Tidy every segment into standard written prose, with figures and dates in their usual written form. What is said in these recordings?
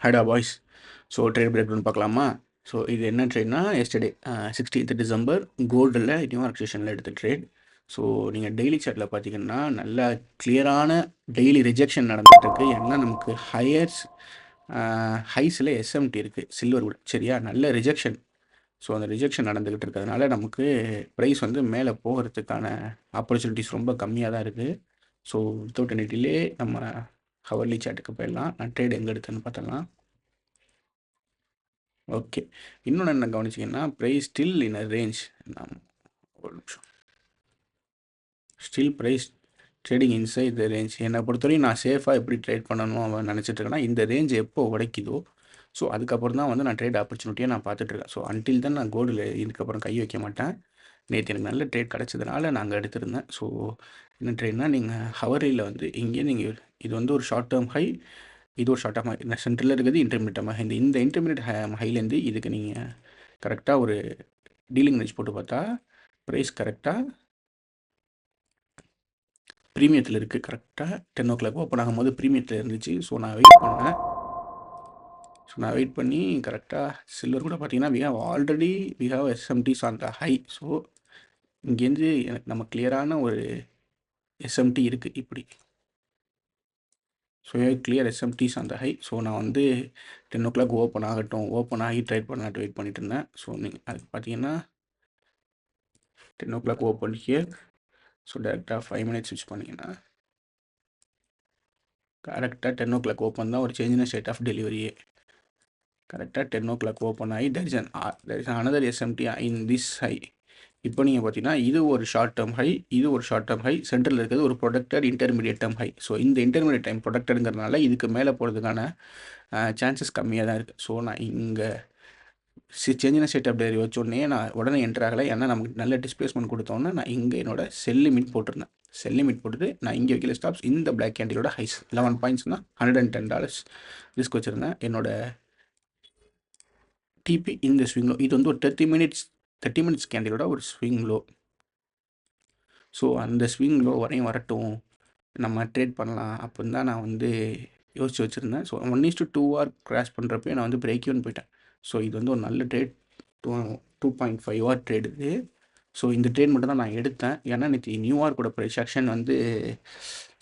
ஹைடா boys. So trade break down பார்க்கலாமா? So இது என்ன ட்ரேட்னா, எஸ்டர்டே 16th டிசம்பர் கோல்டில் நியூயார்க் செஷனில் எடுத்த ட்ரேட். ஸோ நீங்கள் டெய்லி சார்ட்டில் பார்த்தீங்கன்னா நல்ல கிளியரான டெய்லி ரிஜெக்ஷன் நடந்துகிட்ருக்கு. ஏன்னா நமக்கு ஹைஸில் எஸ்எம்டி இருக்குது சில்வர் கூட, சரியா? நல்ல ரிஜெக்ஷன். ஸோ அந்த ரிஜெக்ஷன் நடந்துக்கிட்டு இருக்கிறதுனால நமக்கு ப்ரைஸ் வந்து மேலே போகிறதுக்கான ஆப்பர்ச்சுனிட்டிஸ் ரொம்ப கம்மியாக தான் இருக்குது. ஸோ வித்தவுட் எனி டிலே நம்ம ஹவர்லி சார்ட்டுக்கு போயிடலாம். நான் ட்ரேட் எங்கே எடுத்தேன்னு பார்த்தலாம். ஓகே. இன்னொன்று என்ன கவனிச்சிங்கன்னா, price still in a range. நான் ஒரு நிமிஷம். Still price trading inside the range. என்னை பொறுத்தவரையும் நான் சேஃபாக எப்படி ட்ரேட் பண்ணணும் அவன் நினச்சிட்டு இருக்கேன்னா, இந்த ரேஞ்ச் எப்போ உடைக்குதோ ஸோ அதுக்கப்புறம் தான் வந்து நான் ட்ரேட் ஆப்பர்ச்சுனிட்டியை நான் பார்த்துட்ருக்கேன். ஸோ அன்டில் தான் நான் கோல்டில் இதுக்கப்புறம் கை வைக்க மாட்டேன். நேற்று எனக்கு நல்ல ட்ரேட் கிடச்சதுனால நாங்கள் எடுத்திருந்தேன். ஸோ என்ன ட்ரேட்னால், நீங்கள் ஹவரில் வந்து இங்கே நீங்கள் இது வந்து ஒரு ஷார்ட் டேர்ம் ஹை, இது ஒரு ஷார்ட் டேர்ம் ஹை. இந்த சென்டரில் இருக்கிறது இன்டர்மீடியட் ஹை. இந்த இன்டர்மீடியட் ஹைலேருந்து இதுக்கு நீங்கள் கரெக்டாக ஒரு டீலிங் ரேஞ்ச் போட்டு பார்த்தா ப்ரைஸ் கரெக்டாக ப்ரீமியத்தில் இருக்குது. கரெக்டாக 10 o'clock ஓப்பன் ஆகும்போது ப்ரீமியத்தில் இருந்துச்சு. ஸோ நான் வெயிட் பண்ணி கரெக்டாக சில்வர் கூட பார்த்தீங்கன்னா we have SMTs on the high. So இங்கேருந்து எனக்கு நம்ம கிளியரான ஒரு எஸ்எம்டி இருக்குது இப்படி. ஸோ கிளியர் எஸ்எம்டிஸ் அந்த ஹை. ஸோ நான் வந்து 10 o'clock ஓப்பன் ஆகி ட்ரேட் பண்ணாட்டு வெயிட் பண்ணிட்டு இருந்தேன். ஸோ நீங்கள் அதுக்கு பார்த்தீங்கன்னா 10 o'clock ஓப்பன் ஹியர். ஸோ டேரெக்டாக 5 minutes யூஸ் பண்ணிங்கன்னா கரெக்டாக 10 o'clock ஓப்பன் தான் ஒரு சேஞ்சின ஸ்டேட் ஆஃப் டெலிவரியே. கரெக்டாக 10 o'clock ஓப்பன் ஆகி there is another SMT in this high. இப்போ நீங்கள் பார்த்தீங்கன்னா இது ஒரு ஷார்ட் டேர்ம் ஹை, இது ஒரு ஷார்ட் டேர்ம் ஹை, சென்டரில் இருக்கிறது ஒரு protected intermediate term high. So இந்த இன்டர்மீடியட் டைம் ப்ரொடக்டடுங்கிறதுனால இதுக்கு மேலே போகிறதுக்கான சான்சஸ் கம்மியாக தான் இருக்குது. ஸோ நான் இங்கே சேஞ்சின ஸ்டேட் ஆஃப் டெலிவரி வச்சோடனே நான் உடனே என்டர் ஆகலை. ஏன்னா நமக்கு நல்ல டிஸ்பிளேஸ்மெண்ட் கொடுத்தோன்னே நான் இங்கே என்னோட செல் லிமிட் போட்டிருந்தேன். செல் லிமிட் போட்டுட்டு நான் இங்கே வைக்கல ஸ்டாப்ஸ். இந்த பிளாக் கேண்டிலோட ஹைஸ் 11 பாயிண்ட்ஸ்னால் $110 ரிஸ்க் வச்சுருந்தேன். என்னோட டிபி இந்த ஸ்விங் லோ, இது வந்து ஒரு 30 மினிட்ஸ் கேண்டிலோட ஒரு ஸ்விங் லோ. ஸோ அந்த ஸ்விங் லோ வரையும் வரட்டும், நம்ம ட்ரேட் பண்ணலாம் அப்படின்னு தான் நான் வந்து யோசிச்சு வச்சுருந்தேன். ஸோ 1:2 hour கிராஷ் பண்ணுறப்பே நான் வந்து பிரேக் ஈவன் போயிட்டேன். ஸோ இது வந்து ஒரு நல்ல ட்ரேட். 2.5 hour ட்ரேட் இது. ஸோ இந்த ட்ரேட் மட்டும் தான் நான் எடுத்தேன். ஏன்னா நேற்று நியூயார்க் கூட ப்ரைஸ் ஆக்ஷன் வந்து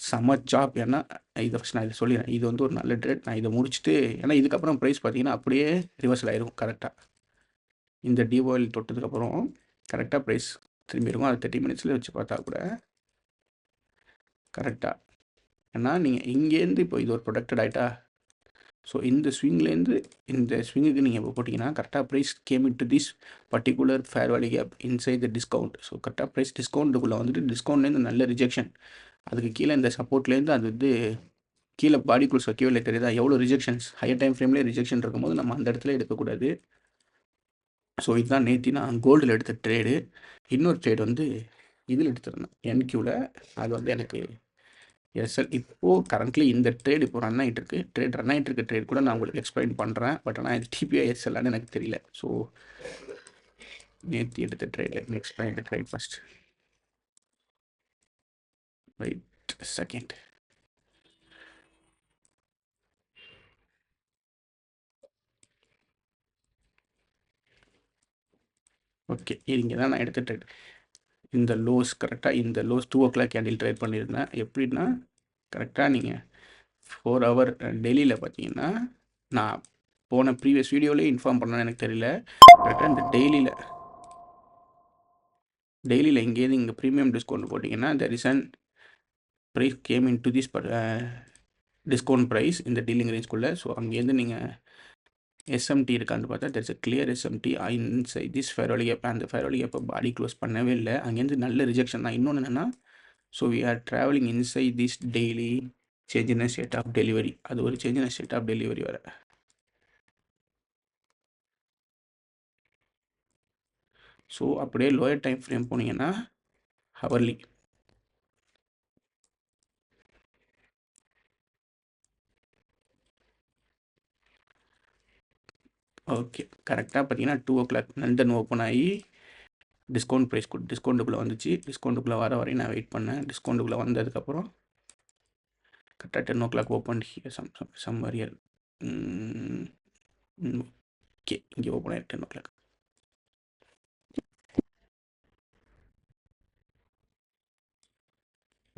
செம்ம சாப். ஏன்னா இதை ஃபஸ்ட் நான் இதை சொல்லிடுறேன், இது வந்து ஒரு நல்ல ட்ரேட். நான் இதை முடிச்சுட்டு, ஏன்னா இதுக்கப்புறம் ப்ரைஸ் பார்த்தீங்கன்னா அப்படியே ரிவர்சல் ஆயிரும். கரெக்டாக இந்த டிஓஎல் தொட்டதுக்கப்புறம் கரெக்டாக ப்ரைஸ் திரும்பி இருக்கும். அது 30 minutesல வச்சு பார்த்தா கூட கரெக்டாக. ஏன்னா நீங்கள் இங்கேருந்து இப்போ இது ஒரு ப்ரொடக்டட் ஆகிட்டா. ஸோ இந்த ஸ்விங்லேருந்து இந்த ஸ்விங்குக்கு நீங்கள் இப்போ போட்டிங்கன்னா கரெக்டாக price came in to this particular fair value gap inside the discount. So கரெக்டாக ப்ரைஸ் டிஸ்கவுண்ட்டுக்குள்ளே வந்துட்டு டிஸ்கவுண்ட்லேருந்து நல்ல ரிஜெக்ஷன், அதுக்கு கீழே இந்த சப்போர்ட்லேருந்து அது வந்து கீழே பாடிக்குள்ள வைக்கவே இல்லை. தெரியுதா எவ்வளோ ரிஜெக்ஷன்ஸ்? ஹையர் டைம் ஃப்ரேம்லேயே ரிஜெக்ஷன் இருக்கும்போது நம்ம அந்த இடத்துல எடுக்கக்கூடாது. ஸோ இதுதான் நேற்று நான் கோல்டில் எடுத்த ட்ரேடு. இன்னொரு ட்ரேட் வந்து இதில் எடுத்திருந்தேன் என்கியூவில். அது வந்து எனக்கு எஸ்எல் இப்போது கரண்ட்லி இந்த ட்ரேட் இப்போ ரன் ஆகிட்டு இருக்கு. ரன் ஆகிட்டு இருக்க ட்ரேட் கூட நான் உங்களுக்கு எக்ஸ்பிளைன் பண்ணுறேன். பட் ஆனால் இது டிபிஐ எஸ்எல்லான்னு எனக்கு தெரியல. ஸோ நேற்று எடுத்த trade explain the trade first. Wait second. Okay, இங்கே தான் நான் எடுத்த ட்ரேட். இந்த லோஸ் கரெக்டாக இந்த லோஸ் 2 o'clock கேண்டில் ட்ரேட் பண்ணியிருந்தேன். எப்படின்னா கரெக்டாக நீங்கள் 4 hour டெல்லியில் பார்த்தீங்கன்னா, நான் போன ப்ரீவியஸ் வீடியோலேயே இன்ஃபார்ம் பண்ணேன்னு எனக்கு தெரியல. கரெக்டாக இந்த டெய்லியில் இங்கேருந்து இங்கே ப்ரீமியம் டிஸ்கவுண்ட் போட்டிங்கன்னா there is an price came in to this discount price இந்த டீலிங் ரேஞ்சுக்குள்ளே. ஸோ அங்கேருந்து நீங்கள் எஸ்எம்டி இருக்கான்னு பார்த்தா there is a clear SMT inside this fair value gap. அந்த ஃபேர் வேல்யூ கேப்பை பாடி க்ளோஸ் பண்ணவே இல்லை. அங்கேருந்து நல்ல ரிஜெக்ஷன் தான். இன்னொன்று என்னென்னா, so we are travelling inside this daily change in state of delivery. அது ஒரு change in state of delivery வர. ஸோ அப்படியே லோயர் டைம் ஃப்ரேம் போனீங்கன்னா ஹவர்லி. ஓகே, கரெக்டாக பார்த்தீங்கன்னா 2 o'clock லண்டன் ஓப்பன் ஆகி டிஸ்கவுண்ட் ப்ரைஸ் டிஸ்கவுண்ட்டுக்குள்ளே வந்துச்சு. டிஸ்கவுண்ட்டுக்குள்ளே வர வரையும் நான் வெயிட் பண்ணேன். டிஸ்கவுண்ட்டுக்குள்ளே வந்ததுக்கப்புறம் கரெக்டாக 10 o'clock ஓப்பன் சம் வரியர் ஓகே, இங்கே ஓப்பன் ஆகிட்டு 10 o'clock.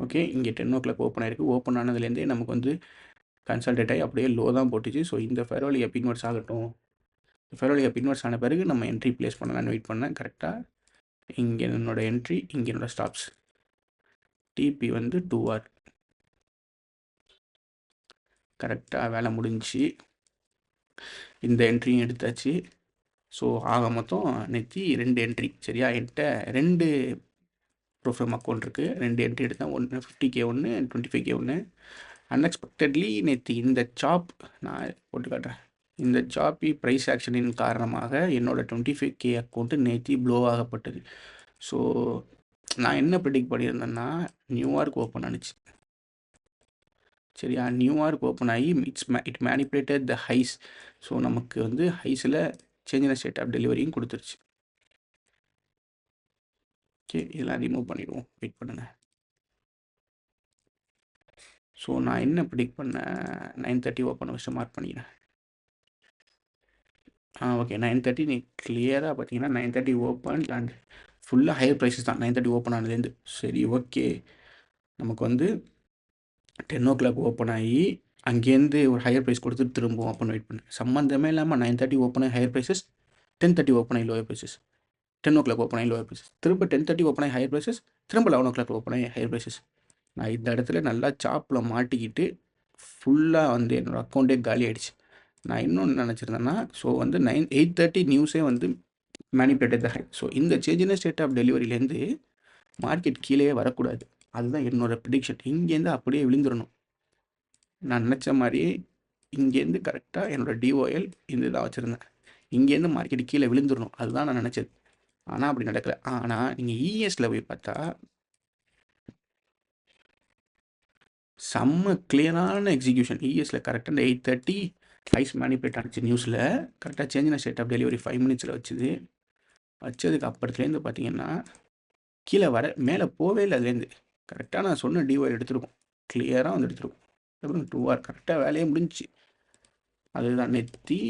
ஓகே, இங்கே 10 o'clock ஓப்பன் ஆயிருக்கு. ஓப்பன் ஆனதுலேருந்தே நமக்கு வந்து கன்சால்டேட் ஆகி அப்படியே லோ தான் போட்டுச்சு. ஸோ இந்த ஃபேர் வேல்யூ கேப் இன்வெர்ஸ் ஆகட்டும். ஃபேர் வேல்யூ கேப் இன்வெர்ஸ் ஆன பிறகு நம்ம என்ட்ரி ப்ளேஸ் பண்ணலான்னு வெயிட் பண்ணேன். கரெக்டாக இங்கே என்னோட என்ட்ரி, இங்கே என்னோட ஸ்டாப்ஸ். டிபி வந்து 2 hour. கரெக்டாக வேலை முடிஞ்சிச்சு. இந்த என்ட்ரியும் எடுத்தாச்சு. ஸோ ஆக மொத்தம் நேற்று 2 என்ட்ரி. சரியா, என்கிட்ட 2 ப்ரோஃபேம் அக்கௌண்ட் இருக்குது. 2 என்ட்ரி எடுத்தேன். ஒன்று 50K, ஒன்று 25K, ஒன்று. அன்எக்ஸ்பெக்டட்லி நேற்று இந்த சாப் நான் போட்டு காட்டுறேன். இந்த சாப்பி ப்ரைஸ் ஆக்ஷனின் காரணமாக என்னோட 25K அக்கௌண்ட்டு நேற்று ப்ளோ ஆகப்பட்டது. ஸோ நான் என்ன ப்ரெடிக்ட் பண்ணியிருந்தேன்னா, நியூயார்க் ஓப்பன் ஆனிச்சு. சரியா, நியூயார்க் ஓப்பன் ஆகி it manipulated the highs. So நமக்கு வந்து ஹைஸில் சேஞ்ச் இன் ஸ்டேட் ஆஃப் டெலிவரியும் கொடுத்துருச்சு. ஓகே, இதெல்லாம் ரிமூவ் பண்ணிடுவோம். வெயிட் பண்ணுங்க. ஸோ நான் என்ன ப்ரிடிக்ட் பண்ணேன், 9:30 ஓப்பன் வச்சு மார்க் பண்ணிக்கிறேன். ஓகே, 9:30 நீ கிளியராக பார்த்தீங்கன்னா 9:30 ஓப்பன் அண்ட் ஃபுல்லாக ஹையர் ப்ரைஸஸ் தான் 9:30 ஓப்பன் ஆனதுலேருந்து. சரி, ஓகே. நமக்கு வந்து 10 o'clock ஓப்பன் ஆகி அங்கேருந்து ஒரு ஹையர் ப்ரைஸ் கொடுத்துட்டு திரும்பவும் ஓப்பன் வெயிட் பண்ணேன். சம்மந்தமே இல்லாமல் 9:30 ஓப்பன் ஆகி ஹையர் ப்ரைஸஸ், 10:30 ஓப்பன் ஆகி லோயர் ப்ரைஸஸ், 10 o'clock ஓப்பன் ஆகி லோயர் ப்ரைஸஸ், திரும்ப 10:30 ஓப்பன் ஆகி ஹையர் ப்ரைஸஸ், திரும்ப 11 o'clock ஓப்பன் ஆகி ஹையர் ப்ரைஸஸ். நான் இந்த இடத்துல நல்லா சாப்பில் மாட்டிக்கிட்டு ஃபுல்லாக வந்து என்னோடய அக்கௌண்ட்டே காலி ஆகிடுச்சு. நான் இன்னொன்று நினச்சிருந்தேன்னா, ஸோ வந்து 8:30 நியூஸே வந்து மேனிப்புலேட்டட் த ஹை. ஸோ இந்த சேஞ்ச் இன் ஸ்டேட் ஆஃப் டெலிவரியிலேருந்து மார்க்கெட் கீழே வரக்கூடாது. அதுதான் என்னோடய ப்ரிடிக்ஷன். இங்கேருந்து அப்படியே விழுந்துடணும். நான் நினச்ச மாதிரியே இங்கேருந்து கரெக்டாக என்னோடய டிஓஎல் இந்த தான் வச்சுருந்தேன். இங்கேருந்து மார்க்கெட் கீழே விழுந்துடணும், அதுதான் நான் நினச்சது. ஆனால் அப்படி நடக்கலை. ஆனால் நீங்கள் இஎஸில் போய் பார்த்தா செம்ம கிளியரான எக்ஸிக்யூஷன். இஎஸில் கரெக்டாக இந்த 8:30 ப்ரைஸ் மேனிப்புலேட் ஆனிச்சு. நியூஸில் கரெக்டாக change in state of delivery 5 minutesல வச்சதுக்கு அப்புறத்துலேருந்து பார்த்தீங்கன்னா கீழே வர மேலே போவே இல்லை. அதுலேருந்து கரெக்டாக நான் சொன்ன டிஓஎல் எடுத்துருக்கோம். கிளியராக வந்து எடுத்துருக்கோம். அப்புறம் 2 hour கரெக்டாக வேலையே முடிஞ்சிச்சு. அதுதான் நெத்தி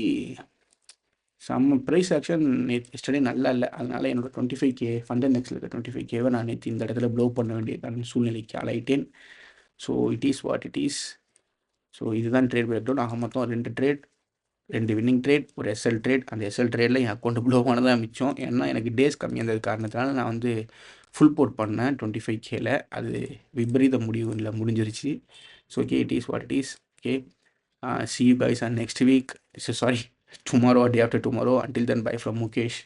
செம்ம ப்ரைஸ் ஆக்ஷன். எஸ்டர்டே நல்லா இல்லை. அதனால் என்னோடய 25K ஃபண்ட் இண்டெக்ஸில் இருக்க 25Kவை நான் நேற்று இந்த இடத்துல ப்ளோ பண்ண வேண்டியதான சூழ்நிலைக்கு ஆளாயிட்டேன். So it is what it is. So இதுதான் ட்ரேட் பிரேக் டவுன். ஆக மொத்தம் 2 ட்ரேட், 2 வின்னிங் ட்ரேட், ஒரு எஸ்எல் ட்ரேட். அந்த எஸ்எல் ட்ரேடில் என் அக்கௌண்ட் ப்ளோ ஆனதான் மிச்சம். ஏன்னா எனக்கு டேஸ் கம்மியாக இருந்தது காரணத்தினால நான் வந்து ஃபுல் போர்ட் பண்ணேன் 25Kல. அது விபரீத முடிவு இல்லை, முடிஞ்சிருச்சு. So okay, it is what it is. Okay, see you guys on next week. So sorry, tomorrow or day after tomorrow. Until then, bye from Mukesh.